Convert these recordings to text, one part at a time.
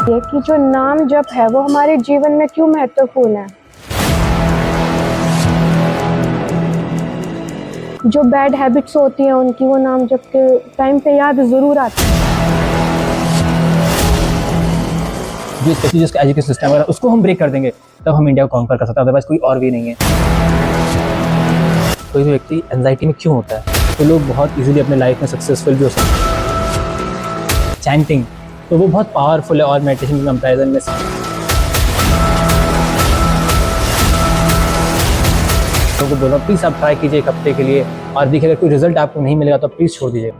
ये कि जो नाम जप है वो हमारे जीवन में क्यों महत्वपूर्ण है। जो बैड हैबिट्स होती हैं उनकी वो नाम जप के टाइम पे याद ज़रूर आती है। जो स्पेशली जिसका एजुकेशन सिस्टम है उसको हम ब्रेक कर देंगे तब हम इंडिया को कॉन्कर कर सकते हैं, अदरवाइज कोई और वे नहीं है। कोई भी व्यक्ति एंजाइटी में क्यों होता है तो लोग बहुत इजीली अपने लाइफ में सक्सेसफुल भी हो सकते हैं। चैंटिंग तो वो बहुत पावरफुल है और मेडिटेशन के कंपैरिजन में लोगों को बोलो प्लीज़ आप ट्राई कीजिए एक हफ्ते के लिए और देखिए अगर कोई रिजल्ट आपको नहीं मिलेगा तो प्लीज़ छोड़ दीजिए।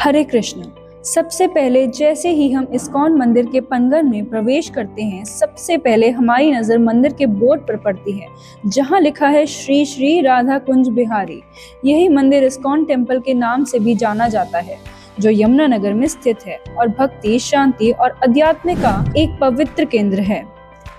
हरे कृष्ण। सबसे पहले जैसे ही हम इस्कॉन मंदिर के प्रांगण में प्रवेश करते हैं, सबसे पहले हमारी नज़र मंदिर के बोर्ड पर पड़ती है जहां लिखा है श्री श्री राधा कुंज बिहारी। यही मंदिर इस्कॉन टेम्पल के नाम से भी जाना जाता है जो यमुनानगर में स्थित है और भक्ति, शांति और अध्यात्म का एक पवित्र केंद्र है।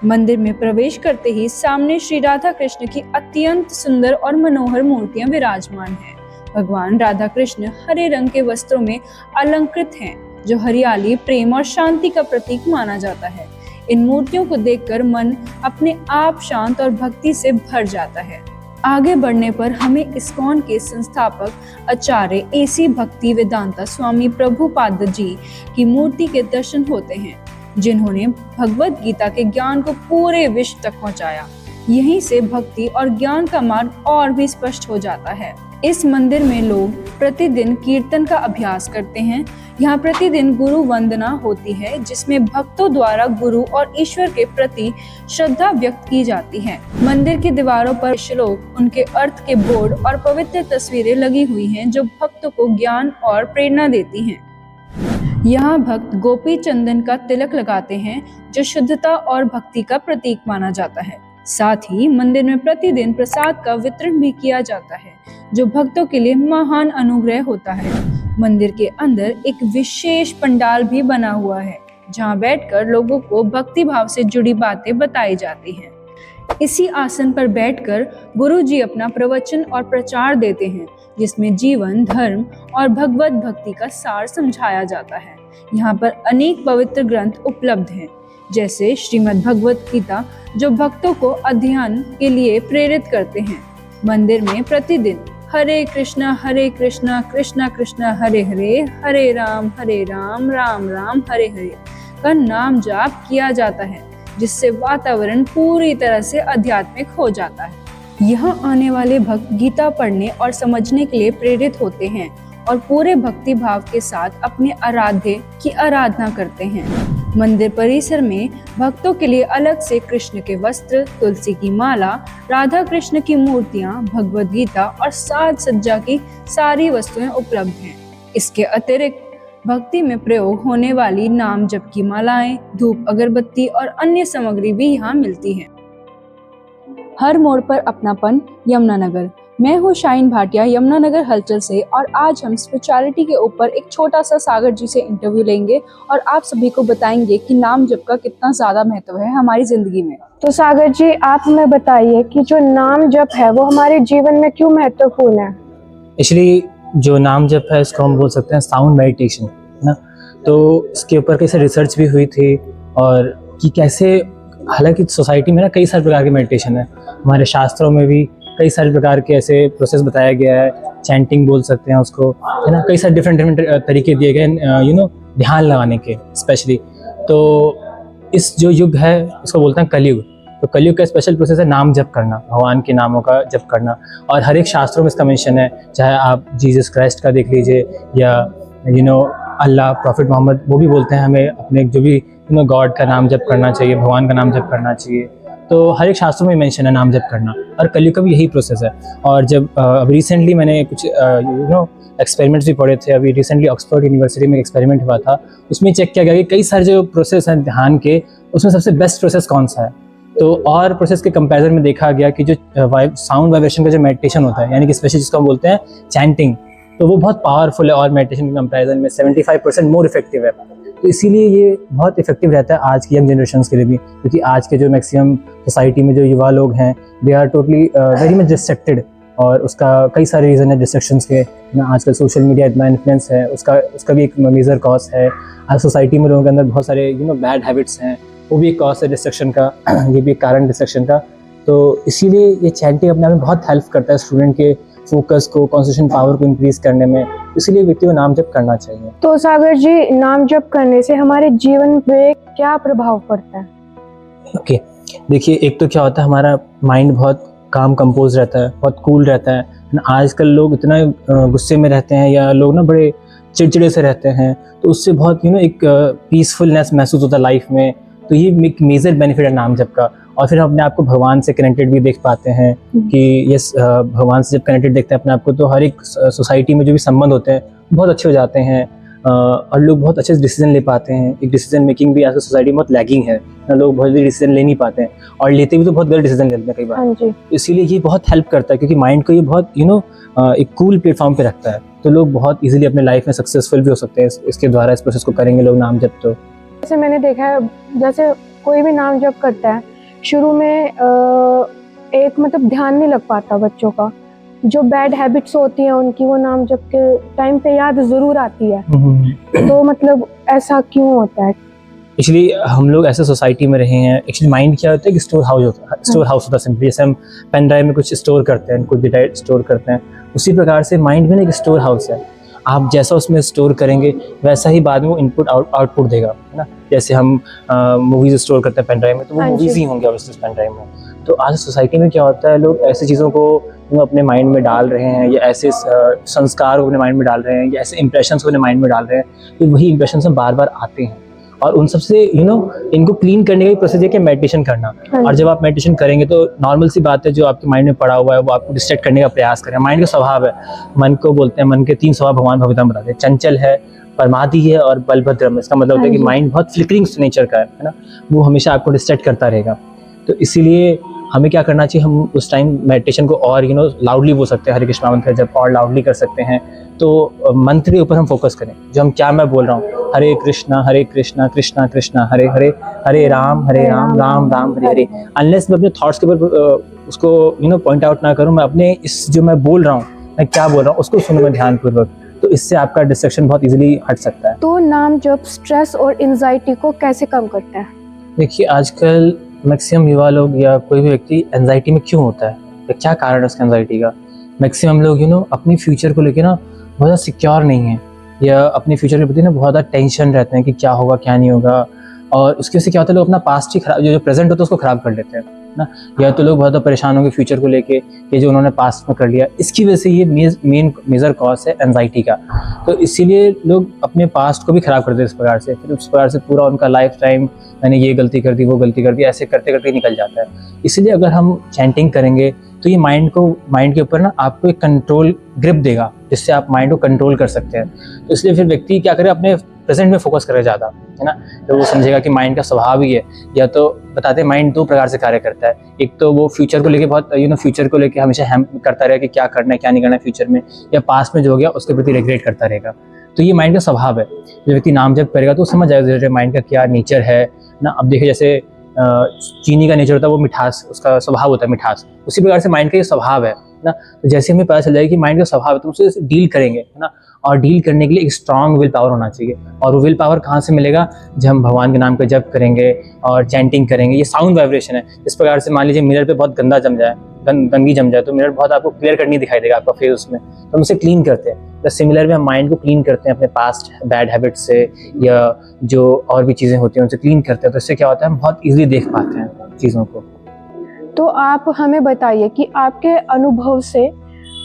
मंदिर में प्रवेश करते ही सामने श्री राधा कृष्ण की अत्यंत सुंदर और मनोहर मूर्तियां विराजमान हैं। भगवान राधा कृष्ण हरे रंग के वस्त्रों में अलंकृत हैं, जो हरियाली, प्रेम और शांति का प्रतीक माना जाता है। इन मूर्तियों को देखकर मन अपने आप शांत और भक्ति से भर जाता है। आगे बढ़ने पर हमें इस्कॉन के संस्थापक आचार्य एसी भक्ति वेदांता स्वामी प्रभुपाद जी की मूर्ति के दर्शन होते हैं, जिन्होंने भगवद गीता के ज्ञान को पूरे विश्व तक पहुंचाया। यहीं से भक्ति और ज्ञान का मार्ग और भी स्पष्ट हो जाता है। इस मंदिर में लोग प्रतिदिन कीर्तन का अभ्यास करते हैं। यहाँ प्रतिदिन गुरु वंदना होती है, जिसमें भक्तों द्वारा गुरु और ईश्वर के प्रति श्रद्धा व्यक्त की जाती है। मंदिर की दीवारों पर श्लोक, उनके अर्थ के बोर्ड और पवित्र तस्वीरें लगी हुई हैं, जो भक्तों को ज्ञान और प्रेरणा देती हैं। यहाँ भक्त गोपी चंदन का तिलक लगाते हैं, जो शुद्धता और भक्ति का प्रतीक माना जाता है। साथ ही मंदिर में प्रतिदिन प्रसाद का वितरण भी किया जाता है, जो भक्तों के लिए महान अनुग्रह होता है। मंदिर के अंदर एक विशेष पंडाल भी बना हुआ है, जहाँ बैठकर लोगों को भक्ति भाव से जुड़ी बातें बताई जाती हैं। इसी आसन पर बैठकर गुरु जी अपना प्रवचन और प्रचार देते हैं, जिसमें जीवन, धर्म और भगवत भक्ति का सार समझाया जाता है। यहाँ पर अनेक पवित्र ग्रंथ उपलब्ध हैं, जैसे श्रीमद् भगवत गीता, जो भक्तों को अध्ययन के लिए प्रेरित करते हैं। मंदिर में प्रतिदिन हरे कृष्णा कृष्णा कृष्णा हरे हरे, हरे राम राम राम हरे हरे का नाम जाप किया जाता है, जिससे वातावरण पूरी तरह से आध्यात्मिक हो जाता है। यहाँ आने वाले भक्त गीता पढ़ने और समझने के लिए प्रेरित होते हैं और पूरे भक्ति भाव के साथ अपने आराध्य की आराधना करते हैं। मंदिर परिसर में भक्तों के लिए अलग से कृष्ण के वस्त्र, तुलसी की माला, राधा कृष्ण की मूर्तियां, भगवद गीता और साज सज्जा की सारी वस्तुएं उपलब्ध हैं। इसके अतिरिक्त भक्ति में प्रयोग होने वाली नाम जप की मालाएं, धूप, अगरबत्ती और अन्य सामग्री भी यहाँ मिलती है। हर मोड़ पर अपनापन, यमुनानगर। मैं हूँ शाइन भाटिया, यमुनानगर हलचल से, और आज हम स्पिरिचुअलिटी के ऊपर एक छोटा सा सागर जी से इंटरव्यू लेंगे और आप सभी को बताएंगे कि नाम जप का कितना ज्यादा महत्व है हमारी जिंदगी में। तो सागर जी, आप हमें बताइए कि जो नाम जप है वो हमारे जीवन में क्यों महत्वपूर्ण है। एक्चुअली जो नाम जप है इसको हम बोल सकते हैं साउंड मेडिटेशन, है ना। तो इसके ऊपर कैसे रिसर्च भी हुई थी और कि कैसे, हालांकि सोसाइटी में ना कई सारे प्रकार के मेडिटेशन है, हमारे शास्त्रों में भी कई सारे प्रकार के ऐसे प्रोसेस बताया गया है। चैंटिंग बोल सकते हैं उसको, है ना। कई सारे डिफरेंट तरीके दिए गए ध्यान लगाने के स्पेशली। तो इस जो युग है इसको बोलते हैं कलयुग। तो कलयुग का स्पेशल प्रोसेस है नाम जप करना, भगवान के नामों का जप करना। और हर एक शास्त्रों में इसका मेंशन है, चाहे आप जीसस क्राइस्ट का देख लीजिए या अल्लाह, प्रॉफिट मोहम्मद, वो भी बोलते हैं हमें अपने जो भी गॉड का नाम जप करना चाहिए, भगवान का नाम जप करना चाहिए। तो हर एक शास्त्रों में मेंशन है नाम जप करना, और कलयुग का भी यही प्रोसेस है। और जब अभी रिसेंटली मैंने कुछ एक्सपेरिमेंट्स भी पढ़े थे। अभी रिसेंटली ऑक्सफोर्ड यूनिवर्सिटी में एक्सपेरिमेंट हुआ था, उसमें चेक किया गया कि कई सारे जो प्रोसेस हैं ध्यान के, उसमें सबसे बेस्ट प्रोसेस कौन सा है। तो और प्रोसेस के कंपैरिजन में देखा गया कि जो साउंड वाइब्रेशन का जो मेडिटेशन होता है, यानी कि स्पेशली जिसको हम बोलते हैं चैंटिंग, तो वो बहुत पावरफुल है और मेडिटेशन के कंपैरिजन में 75% मोर इफेक्टिव है। तो इसीलिए ये बहुत इफेक्टिव रहता है आज की यंग जनरेशन के लिए भी, क्योंकि आज के जो मैक्सिमम सोसाइटी में जो युवा लोग हैं, they are totally very much distracted और उसका कई सारे रीज़न है डिस्ट्रक्शंस के ना। आजकल सोशल मीडिया इतना इन्फ्लुएंस है, उसका भी एक मेजर कॉज है। आज सोसाइटी में लोगों के अंदर बहुत सारे बैड हैबिट्स हैं, वो भी एक कॉज है डिस्ट्रक्शन का ये भी एक कारण डिस्ट्रक्शन का। तो इसीलिए ये चैंटिंग अपने आप में बहुत हेल्प करता है स्टूडेंट के फोकस को, कंसंट्रेशन पावर को इंक्रीज करने में। इसीलिए व्यक्ति को नाम जप करना चाहिए। तो सागर जी, नाम जप करने से हमारे जीवन पे क्या प्रभाव पड़ता है? ओके, देखिए, एक तो क्या होता है, हमारा माइंड बहुत काम कंपोज रहता है, बहुत कूल रहता है। आजकल लोग इतना गुस्से में रहते हैं या लोग ना बड़े चिड़चिड़े से रहते हैं, तो उससे बहुत एक पीसफुलनेस महसूस होता है लाइफ में। तो ये एक मेजर बेनिफिट है नाम जप का। और फिर हम अपने आप को भगवान से कनेक्टेड भी देख पाते हैं कि यस, भगवान से जब कनेक्टेड देखते हैं अपने आप को, तो हर एक सोसाइटी में जो भी संबंध होते हैं बहुत अच्छे हो जाते हैं और लोग बहुत अच्छे से डिसीजन ले पाते हैं। एक डिसीजन मेकिंग भी आज सोसाइटी में बहुत लैगिंग है ना, लोग बहुत जल्दी डिसीजन ले नहीं पाते हैं और लेते भी तो बहुत गलत डिसीजन लेते हैं कई बार। हाँ जी। इसीलिए ये बहुत हेल्प करता है क्योंकि माइंड को ये बहुत एक कूल प्लेटफॉर्म पे रखता है। तो लोग बहुत इजीली अपने लाइफ में सक्सेसफुल भी हो सकते हैं इसके द्वारा। इस प्रोसेस को करेंगे लोग नाम जप। तो जैसे मैंने देखा है, जैसे कोई भी नाम जप करता है, शुरू में एक मतलब ध्यान नहीं लग पाता बच्चों का। जो बैड हैबिट्स होती हैं उनकी, वो नाम जप के टाइम पे याद जरूर आती है। तो मतलब ऐसा क्यों होता है? एक्चुअली हम लोग ऐसे सोसाइटी में रहे हैं। एक्चुअली माइंड क्या होता है कि स्टोर हाउस होता है सिंपली। जैसे हम पेन ड्राइव में कुछ स्टोर करते हैं, कुछ डेटा स्टोर करते हैं, उसी प्रकार से माइंड में ना एक स्टोर हाउस है। आप जैसा उसमें स्टोर करेंगे वैसा ही बाद में वो इनपुट आउटपुट देगा, है ना। जैसे हम मूवीज स्टोर करते हैं पेन ड्राइव में, तो वो मूवीज ही होंगे उस पेन ड्राइव में। तो आज सोसाइटी में क्या होता है, लोग ऐसी चीज़ों को अपने माइंड में डाल रहे हैं या ऐसे संस्कार को अपने माइंड में डाल रहे हैं या ऐसे इंप्रेशंस को अपने माइंड में डाल रहे हैं, तो वही इंप्रेशंस बार बार आते हैं। और उन सबसे इनको क्लीन करने का भी प्रोसेस है कि मेडिटेशन करना। और जब आप मेडिटेशन करेंगे तो नॉर्मल सी बात है, जो आपके माइंड में पड़ा हुआ है वो आपको डिस्ट्रैक्ट करने का प्रयास करें। माइंड का स्वभाव है, मन को बोलते हैं, मन के 3 स्वभाव भगवान भगवताम बताते हैं, चंचल है, परमादी है और बलभद्रम। इसका मतलब होता है कि माइंड बहुत फ्लिकरिंग नेचर का है ना, वो हमेशा आपको डिस्ट्रैक्ट करता रहेगा। तो इसीलिए हमें क्या करना चाहिए, हम उस टाइम मेडिटेशन को और लाउडली बोल सकते हैं, हरे कृष्णा मंत्र जब और लाउडली कर सकते हैं। तो मंत्र के ऊपर हम फोकस करें, जो हम क्या मैं बोल रहा हूँ, हरे कृष्णा कृष्णा कृष्णा हरे हरे, हरे राम राम राम हरे हरे। अनलेस मैं अपने थॉट्स के ऊपर उसको पॉइंट आउट ना करूँ, मैं अपने इस जो मैं बोल रहा हूँ, मैं क्या बोल रहा हूँ, उसको सुनूँ मैं ध्यानपूर्वक, तो इससे आपका डिस्ट्रैक्शन बहुत इजीली हट सकता है। तो नाम जप स्ट्रेस और एंजाइटी को कैसे कम करता है? देखिए, आजकल मैक्सिमम युवा लोग या कोई भी व्यक्ति एंजाइटी में क्यों होता है, या क्या कारण है उसके एंजाइटी का। मैक्सिमम लोग अपनी फ्यूचर को लेकर ना बहुत ज़्यादा सिक्योर नहीं है, या अपने फ्यूचर के प्रति ना बहुत ज़्यादा टेंशन रहते हैं कि क्या होगा क्या नहीं होगा। और उसकी वजह से क्या होता है, लोग अपना पास्ट ही खराब, जो प्रेजेंट होता है उसको खराब कर लेते हैं ना। या तो लोग बहुत परेशान होंगे फ्यूचर को लेके, ये जो उन्होंने पास्ट में कर लिया, इसकी वजह से ये मेन मेजर कॉज है एंजाइटी का। तो इसीलिए लोग अपने पास्ट को भी खराब कर देते हैं इस प्रकार से। फिर उस प्रकार से पूरा उनका लाइफ टाइम, मैंने ये गलती कर दी, वो गलती कर दी, ऐसे करते करते निकल जाता है। इसीलिए अगर हम चैंटिंग करेंगे तो ये माइंड के ऊपर ना आपको एक कंट्रोल ग्रिप देगा, जिससे आप माइंड को कंट्रोल कर सकते हैं। तो इसलिए फिर व्यक्ति क्या करे, अपने प्रेजेंट में फोकस करे ज़्यादा, है ना। तो वो समझेगा कि माइंड का स्वभाव ही है। या तो बताते हैं माइंड 2 प्रकार से कार्य करता है। एक तो वो फ्यूचर को लेके बहुत फ्यूचर को लेके हमेशा हैम करता रहेगा कि क्या करना है क्या नहीं करना है फ्यूचर में, या पास्ट में जो हो गया उसके प्रति रिग्रेट करता रहेगा। तो ये माइंड का स्वभाव है। जो व्यक्ति नाम जप करेगा तो समझ जाएगा धीरे माइंड का क्या नेचर है ना। अब देखिए, जैसे चीनी का नेचर होता है वो मिठास, उसका स्वभाव होता है मिठास, उसी प्रकार से माइंड का ये स्वभाव है ना। तो जैसे हमें पता चल जाएगा कि माइंड का स्वभाव है, तो उससे डील करेंगे, है ना। और डील करने के लिए एक स्ट्रांग विल पावर होना चाहिए। और वो विल पावर कहाँ से मिलेगा, जब हम भगवान के नाम का जप करेंगे और चैंटिंग करेंगे। ये साउंड वाइब्रेशन है। इस प्रकार से मान लीजिए मिरर पे बहुत गंदा जम जाए, गंदगी जम जाए, तो मिरर बहुत आपको क्लियर कट नहीं दिखाई देगा आपका फेस उसमें, तो हम उसे क्लीन करते हैं। तो सिमिलर में हम माइंड को क्लीन करते हैं अपने पास्ट बैड हैबिट से, या जो और भी चीज़ें होती हैं उनसे क्लीन करते हैं। तो इससे क्या होता है, हम बहुत ईजिली देख पाते हैं चीज़ों को। तो आप हमें बताइए कि आपके अनुभव से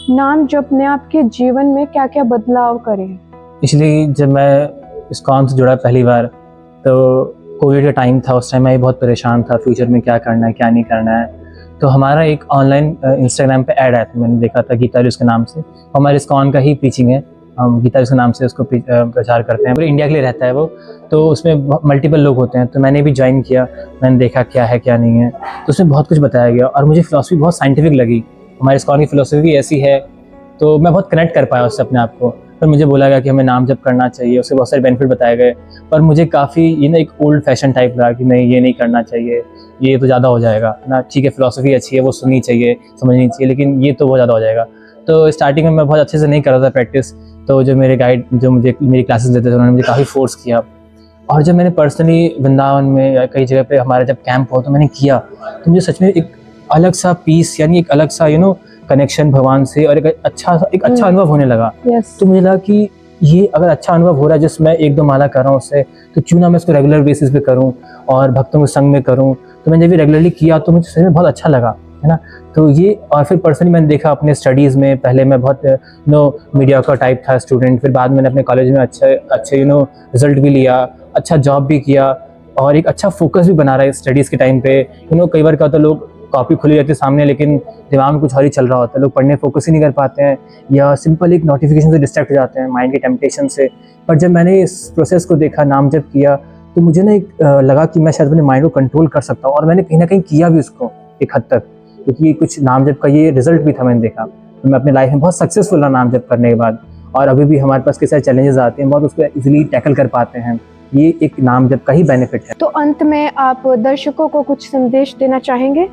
नाम जप ने आपके जीवन में क्या क्या बदलाव करे हैं? इसलिए जब मैं इस्कॉन से जुड़ा पहली बार, तो कोविड का टाइम था, उस टाइम मैं बहुत परेशान था, फ्यूचर में क्या करना है क्या नहीं करना है। तो हमारा एक ऑनलाइन इंस्टाग्राम पे ऐड आया था, मैंने देखा था गीतालू उसके नाम से। हमारे इस्कॉन का ही प्रीचिंग है, हम गीतालू के नाम से उसको प्रचार करते हैं, पूरे इंडिया के लिए रहता है वो। तो उसमें मल्टीपल लोग होते हैं, तो मैंने भी ज्वाइन किया, मैंने देखा क्या है क्या नहीं है। तो उसमें बहुत कुछ बताया गया और मुझे फिलॉसफी बहुत साइंटिफिक लगी। हमारे इस्कॉन की फिलॉसफी ऐसी है, तो मैं बहुत कनेक्ट कर पाया उससे अपने आप को। पर मुझे बोला गया कि हमें नाम जप करना चाहिए, उसके बहुत सारे बेनिफिट बताए गए। पर मुझे काफ़ी ये ना एक ओल्ड फैशन टाइप लगा कि नहीं, ये नहीं करना चाहिए, ये तो ज़्यादा हो जाएगा ना। ठीक है, फिलॉसफी अच्छी है, वो सुननी चाहिए, समझनी चाहिए, लेकिन ये तो बहुत ज़्यादा हो जाएगा। तो स्टार्टिंग में मैं बहुत अच्छे से नहीं कर रहा था प्रैक्टिस। तो जो मेरे गाइड, जो मुझे मेरी क्लासेस देते थे, उन्होंने मुझे काफ़ी फोर्स किया। और जब मैंने पर्सनली वृंदावन में या कई जगह पे हमारा जब कैंप हो तो मैंने किया, तो मुझे सच में एक अलग सा पीस, यानी एक अलग सा कनेक्शन भगवान से, और एक अच्छा अनुभव होने लगा। यस। तो मुझे लगा कि ये अगर अच्छा अनुभव हो रहा है, जिसमें 1-2 माला कर रहा हूँ उससे, तो क्यों ना मैं इसको रेगुलर बेसिस पे करूँ और भक्तों के संग में करूँ। तो मैंने जब ये रेगुलरली किया तो मुझे सच में बहुत अच्छा लगा, है ना। तो ये, और फिर पर्सनली मैंने देखा अपने स्टडीज़ में, पहले मैं बहुत मीडियोकर टाइप था स्टूडेंट, फिर बाद में मैंने अपने कॉलेज में अच्छे रिजल्ट भी लिया, अच्छा जॉब भी किया, और एक अच्छा फोकस भी बना रहा है स्टडीज़ के टाइम पे। कई बार क्या होता है, लोग कॉपी खुली रहती है सामने, लेकिन दिमाग में कुछ और ही चल रहा होता है, लोग पढ़ने फोकस ही नहीं कर पाते हैं, या सिंपल एक नोटिफिकेशन से डिस्ट्रैक्ट हो जाते हैं, माइंड के टेम्पटेशन से। पर जब मैंने इस प्रोसेस को देखा, नाम जप किया, तो मुझे ना एक लगा कि मैं शायद अपने माइंड को कंट्रोल कर सकता हूँ, और मैंने कहीं ना कहीं किया भी उसको एक हद तक, क्योंकि कुछ नाम जप का ये रिजल्ट भी था, मैंने देखा। तो मैं अपनी लाइफ में बहुत सक्सेसफुल रहा नाम जप करने के बाद, और अभी भी हमारे पास कई सारे चैलेंजेस आते हैं, बहुत उसको इजीली टैकल कर पाते हैं। ये एक नाम जप का ही बेनिफिट है। तो अंत में आप दर्शकों को कुछ संदेश देना चाहेंगे?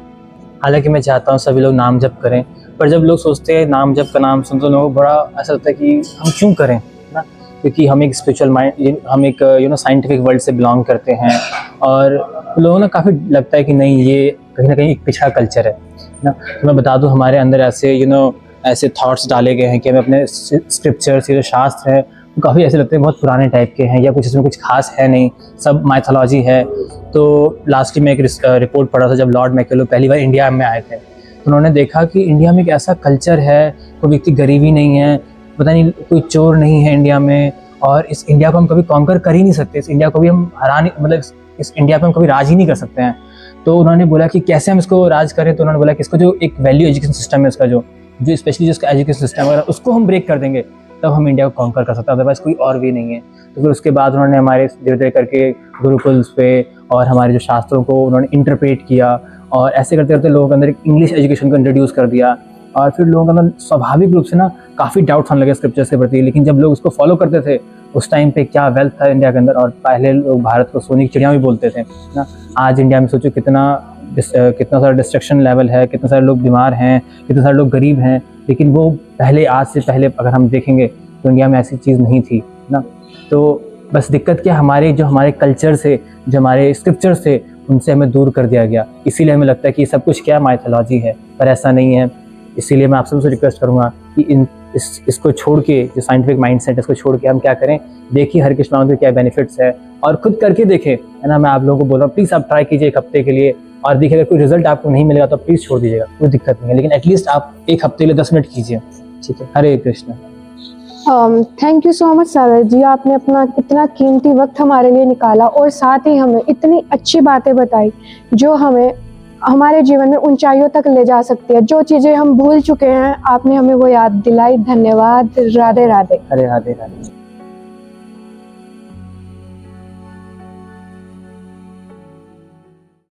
हालांकि मैं चाहता हूँ सभी लोग नाम जप करें, पर जब लोग सोचते हैं नाम जप का नाम सुन तो लोगों को बड़ा ऐसा लगता है कि हम क्यों करें, ना, क्योंकि हम एक स्पिरिचुअल माइंड, हम एक साइंटिफिक वर्ल्ड से बिलोंग करते हैं, और लोगों ने काफ़ी लगता है कि नहीं, ये कहीं ना कहीं एक पिछड़ा कल्चर है ना। तो मैं बता दूं, हमारे अंदर ऐसे ऐसे थॉट्स डाले गए हैं कि हमें अपने स्क्रिप्चर्स, ये जो शास्त्र है, वो काफ़ी ऐसे लगते हैं बहुत पुराने टाइप के हैं, या कुछ इसमें कुछ खास है नहीं, सब माइथोलॉजी है। तो लास्ट में एक रिपोर्ट पढ़ा था, जब लॉर्ड मैकेलो पहली बार इंडिया में आए थे, तो उन्होंने देखा कि इंडिया में एक ऐसा कल्चर है, कोई व्यक्ति गरीबी नहीं है, पता नहीं कोई चोर नहीं है इंडिया में, और इस इंडिया को हम कभी कॉन्कर कर ही नहीं सकते, इस इंडिया को भी हम इस इंडिया पे हम कभी राज ही नहीं कर सकते हैं। तो उन्होंने बोला कि कैसे हम इसको राज करें, तो उन्होंने बोला कि इसको जो एक वैल्यू एजुकेशन सिस्टम है, इसका जो स्पेशली जिसका एजुकेशन सिस्टम वगैरह, उसको हम ब्रेक कर देंगे, तब हम इंडिया को कॉन्कर कर सकते हैं, अदरवाइज कोई और भी नहीं है। तो फिर उसके बाद उन्होंने हमारे धीरे धीरे करके गुरुकुल्स पे और हमारे जो शास्त्रों को उन्होंने इंटरप्रेट किया, और ऐसे करते करते लोगों के अंदर एक इंग्लिश एजुकेशन को इंट्रोड्यूस कर दिया, और फिर लोगों के अंदर स्वाभाविक रूप से ना काफ़ी डाउट्स आने लगे स्क्रिप्चर्स के प्रति। लेकिन जब लोग उसको फॉलो करते थे, उस टाइम पे क्या वेल्थ था इंडिया के अंदर, और पहले लोग भारत को सोने की चिड़िया भी बोलते थे ना। आज इंडिया में सोचो कितना सारा डिस्ट्रक्शन लेवल है, कितने सारे लोग बीमार हैं, कितने सारे लोग गरीब हैं, लेकिन वो पहले, आज से पहले अगर हम देखेंगे तो इंडिया में ऐसी चीज़ नहीं थी ना। तो बस दिक्कत क्या, हमारे कल्चर से, जो हमारे स्क्रिप्चर्स थे, उनसे हमें दूर कर दिया गया। इसीलिए हमें लगता है कि ये सब कुछ क्या माइथोलॉजी है, पर ऐसा नहीं है। इसीलिए मैं आप सबसे रिक्वेस्ट करूँगा कि इसको छोड़ के, जो साइंटिफिक माइंडसेट, इसको छोड़ के हम क्या करें, देखिए हरे कृष्ण मंदिर क्या बेनिफिट्स है, और खुद करके देखें, है ना। मैं आप लोगों को बोल रहा हूँ, प्लीज़ आप ट्राई कीजिए 1 हफ्ते के लिए, और देखिए अगर कोई रिजल्ट आपको नहीं मिलेगा तो प्लीज़ छोड़ दीजिएगा, कोई दिक्कत नहीं है, लेकिन एटलीस्ट आप 1 हफ्ते के लिए 10 मिनट कीजिए, ठीक है। Hare Krishna. Thank you so much Sagar ji, आपने अपना इतना कीमती वक्त हमारे लिए निकाला, और साथ ही हमें इतनी अच्छी बातें बताई जो हमें हमारे जीवन में ऊंचाइयों तक ले जा सकती है। जो चीज़ें हम भूल चुके हैं, आपने हमें वो याद दिलाई। धन्यवाद। राधे राधे। हरे राधे राधे।